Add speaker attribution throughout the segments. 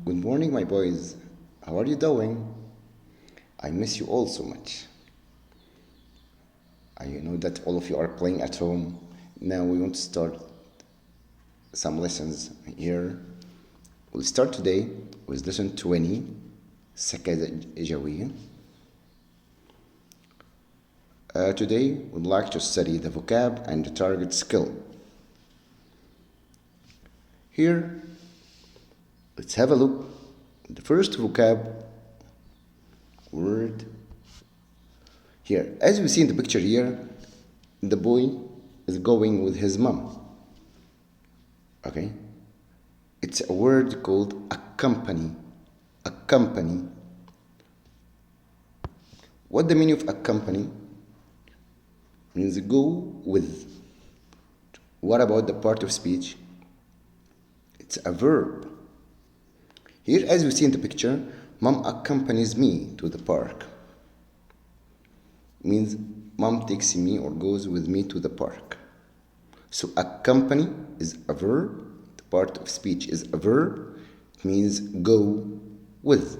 Speaker 1: Good morning, my boys. How are you doing? I miss you all so much. I know that all of you are playing at home. Now we want to start some lessons here. We'll start today with lesson 20, sunday.G. Today we'd like to study the vocab and the target skill. Here, let's have a look. The first vocab word here. As we see in the picture here, the boy is going with his mom. Okay? It's a word called accompany. Accompany. What the meaning of accompany? Means go with. What about the part of speech? It's a verb. Here, as we see in the picture, mom accompanies me to the park. Means mom takes me or goes with me to the park. So accompany is a verb. The part of speech is a verb. It means go with.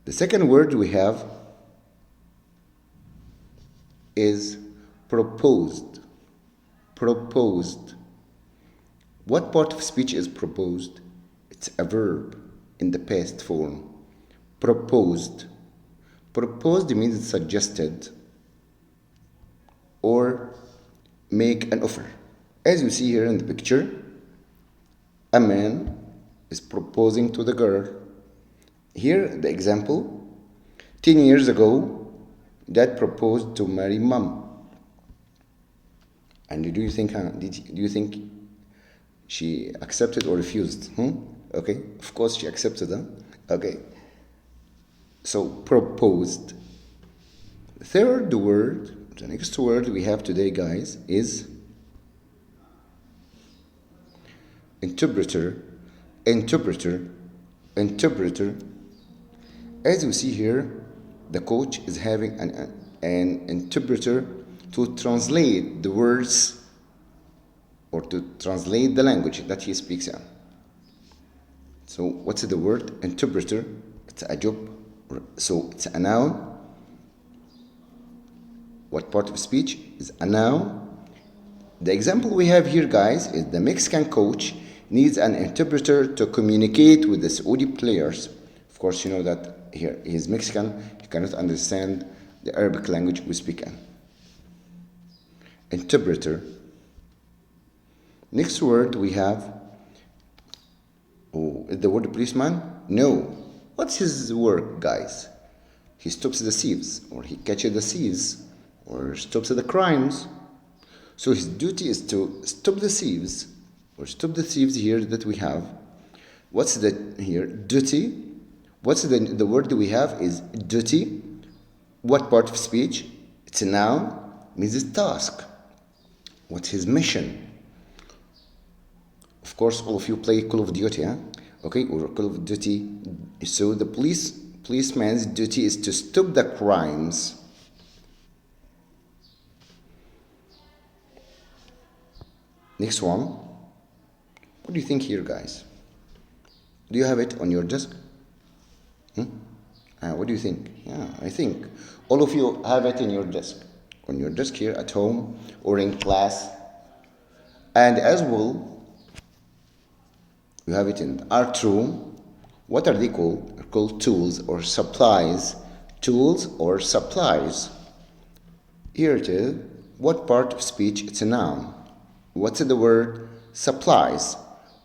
Speaker 1: The second word we have is proposed. Proposed. What part of speech is proposed? It's a verb in the past form. Proposed. Proposed means it's suggested or make an offer. As you see here in the picture, a man is proposing to the girl. Here the example, 10 years ago, Dad proposed to marry Mom. And do you think she accepted or refused? Okay, of course she accepted. Okay. So proposed. Third word, the next word we have today, guys, is interpreter. Interpreter. Interpreter. As you see here, the coach is having an interpreter to translate the words or to translate the language that he speaks in. So what's the word? Interpreter. It's a job. So it's a noun. What part of speech is a noun? The example we have here, guys, is the Mexican coach needs an interpreter to communicate with the Saudi players. Of course, you know that here he is Mexican. He cannot understand the Arabic language we speak in. Interpreter. Next word we have, is the word policeman? No. What's his work, guys? He stops the thieves, or he catches the thieves, or stops the crimes. So his duty is to stop the thieves, or stop the thieves here that we have. What's the here? Duty. What's the word that we have is duty. What part of speech? It's a noun, means it's task. What's his mission? Of course, all of you play Call of Duty, okay, or Call of Duty. So the policeman's duty is to stop the crimes. Next one. What do you think here, guys? Do you have it on your desk? What do you think? Yeah, I think all of you have it in your desk. On your desk here at home or in class. And as well, you have it in the art room. What are they called? They're called tools or supplies. Tools or supplies. Here it is. What part of speech? It's a noun. What's the word? Supplies.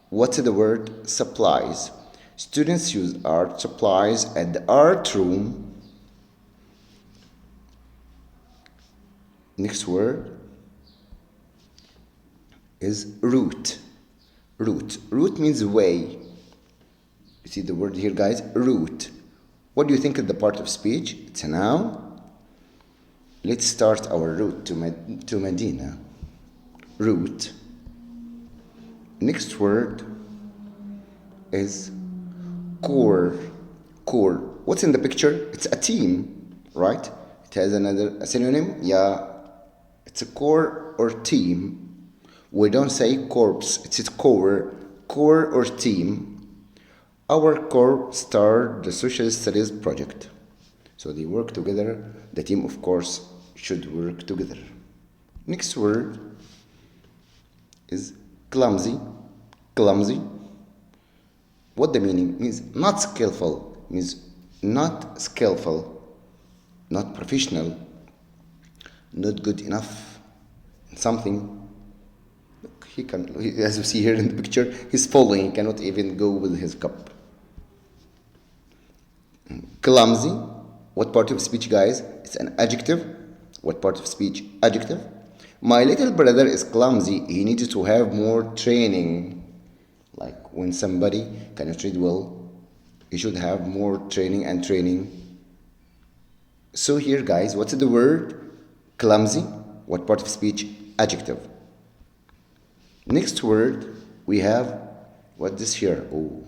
Speaker 1: What's the word? Supplies. Students use art supplies at the art room. Next word is route. Route. Route means way. You see the word here, guys? Route. What do you think of the part of speech? It's a noun. Let's start our route to Medina. Route. Next word is core. Core. What's in the picture? It's a team, right? It has a synonym. Yeah. It's a core or team. We don't say corpse. It's core. core or team. Our core started the social studies project. So they work together. The team, of course, should work together. Next word is clumsy. Clumsy. What the meaning? Means not skillful. Means not skillful. Not professional. Not good enough. Something. Look, as you see here in the picture, he's falling. He cannot even go with his cup. Clumsy. What part of speech, guys? It's an adjective. What part of speech? Adjective. My little brother is clumsy. He needs to have more training. Like when somebody cannot read well, he should have more training and training. So here, guys, what's the word? Clumsy. What part of speech? Adjective. Next word, we have, what this here? Oh,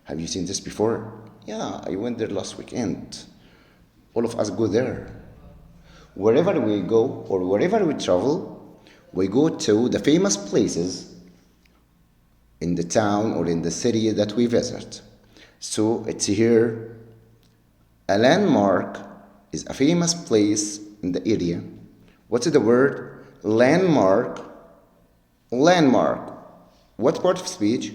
Speaker 1: have you seen this before? Yeah, I went there last weekend. All of us go there. Wherever we go or wherever we travel, we go to the famous places in the town or in the city that we visit. So it's here, a landmark is a famous place in the area. What's the word? Landmark. Landmark. What part of speech?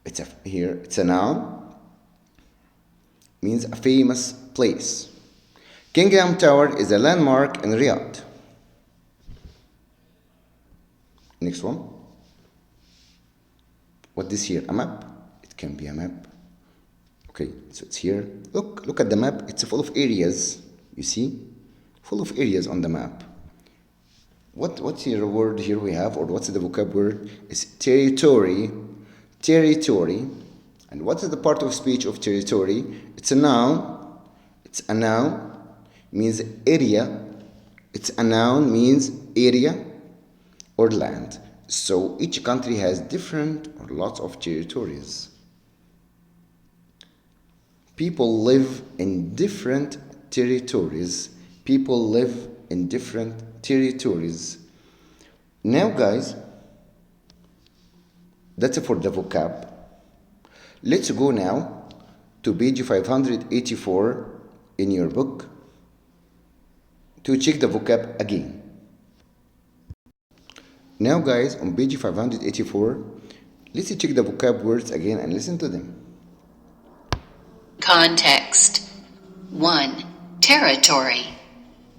Speaker 1: It's a noun. Means a famous place. Kingdom Tower is a landmark in Riyadh. Next one. What is here? A map? It can be a map. Okay, so it's here. Look at the map. It's full of areas. You see? Full of areas on the map. What's your word here we have, or what's the vocab word? It's territory. Territory. And what is the part of speech of territory? It's a noun. It's a noun. Means area. It's a noun, means area or land. So each country has different or lots of territories. People live in different territories. People live in different territories. Now, guys, that's it for the vocab. Let's go now to page 584 in your book to check the vocab again. Now, guys, on page 584, let's check the vocab words again and listen to them.
Speaker 2: Context. 1. Territory.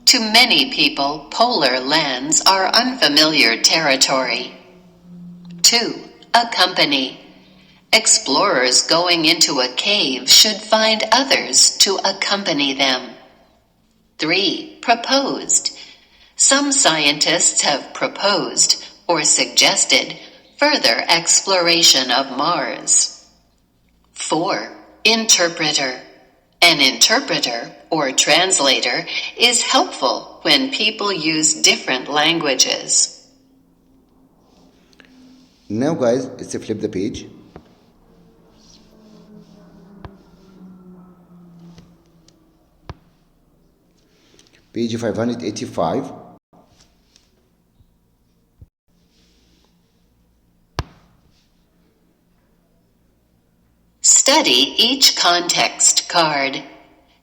Speaker 2: To many people, polar lands are unfamiliar territory. 2. Accompany. Explorers going into a cave should find others to accompany them. 3. Proposed. Some scientists have proposed or suggested further exploration of Mars. 4. Interpreter. An interpreter or translator is helpful when people use different languages.
Speaker 1: Now, guys, let's flip the page. Page 585.
Speaker 2: Study each context card.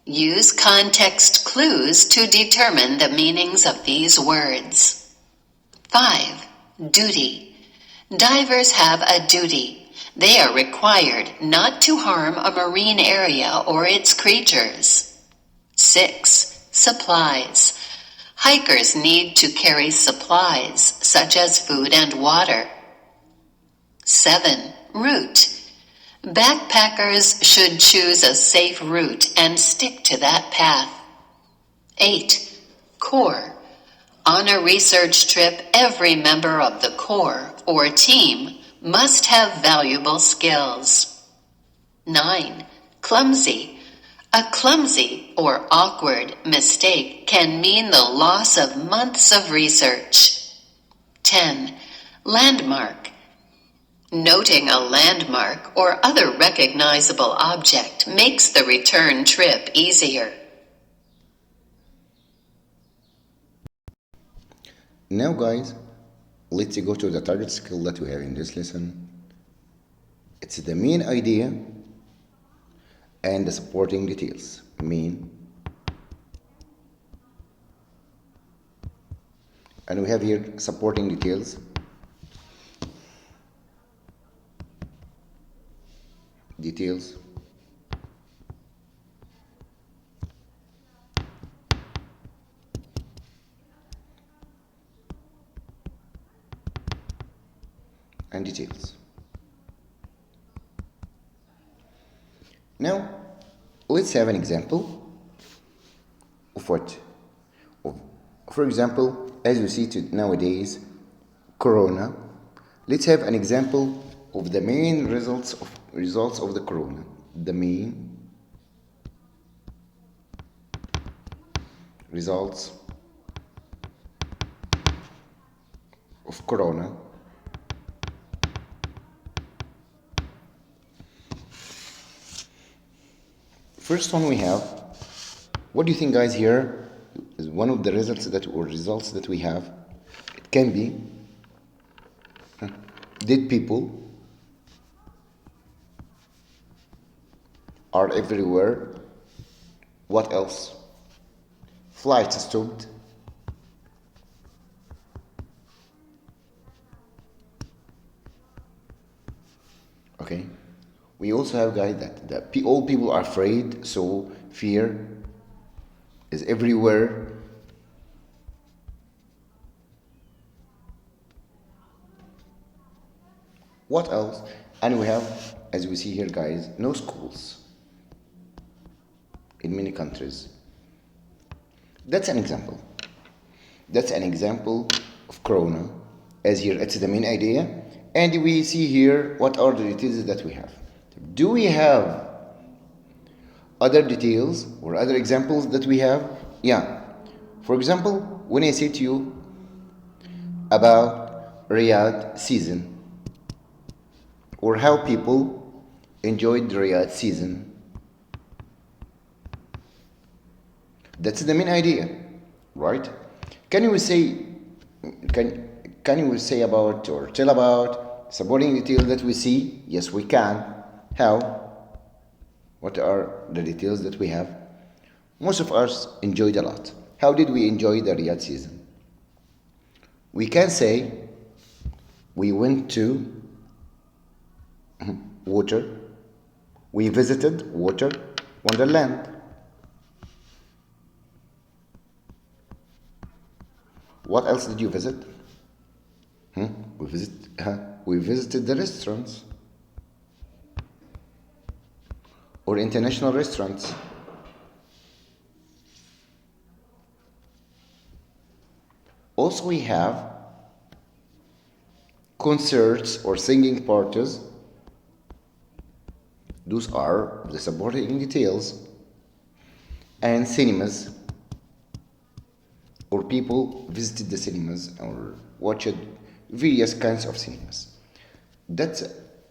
Speaker 2: Use context clues to determine the meanings of these words. 5. Duty. Divers have a duty. They are required not to harm a marine area or its creatures. 6. Supplies. Hikers need to carry supplies such as food and water. 7. Route. Backpackers should choose a safe route and stick to that path. 8. Corps. On a research trip, every member of the corps or team must have valuable skills. 9. Clumsy. A clumsy or awkward mistake can mean the loss of months of research. 10. Landmark. Noting a landmark or other recognizable object makes the return trip easier.
Speaker 1: Now, guys, let's go to the target skill that we have in this lesson. It's the main idea and the supporting details. Main, and we have here supporting details. Details. And details. Now, let's have an example of what? For example, as you see nowadays, Corona. Let's have an example of the main results of the Corona. The main results of Corona. First one we have, what do you think, guys? Here is one of the results that we have. It can be dead people are everywhere. What else? Flights stopped. Okay. We also have, guys, that all people are afraid, so fear is everywhere. What else? And we have, as we see here, guys, no schools in many countries. That's an example. That's an example of Corona. As here, it's the main idea. And we see here what are the details that we have. Do we have other details or other examples that we have? Yeah. For example, when I say to you about Riyadh season, or how people enjoyed the Riyadh season, that's the main idea, right? Can you say about or tell about supporting details that we see? Yes, we can. How? What are the details that we have? Most of us enjoyed a lot. How did we enjoy the Riyadh season? We can say we went to water. We visited water wonderland. What else did you visit? We visited the restaurants or international restaurants. Also, we have concerts or singing parties. Those are the supporting details. And cinemas, or people visited the cinemas or watched various kinds of cinemas. That's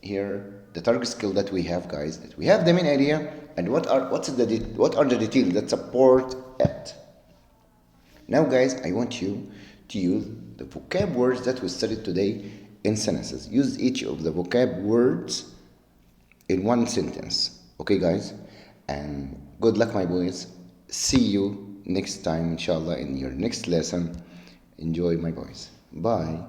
Speaker 1: here the target skill that we have, guys. That we have the main idea and what are the details that support it. Now, guys, I want you to use the vocab words that we studied today in sentences. Use each of the vocab words in one sentence. Okay, guys? And good luck, my boys. See you next time, inshallah, in your next lesson. Enjoy, my boys. Bye.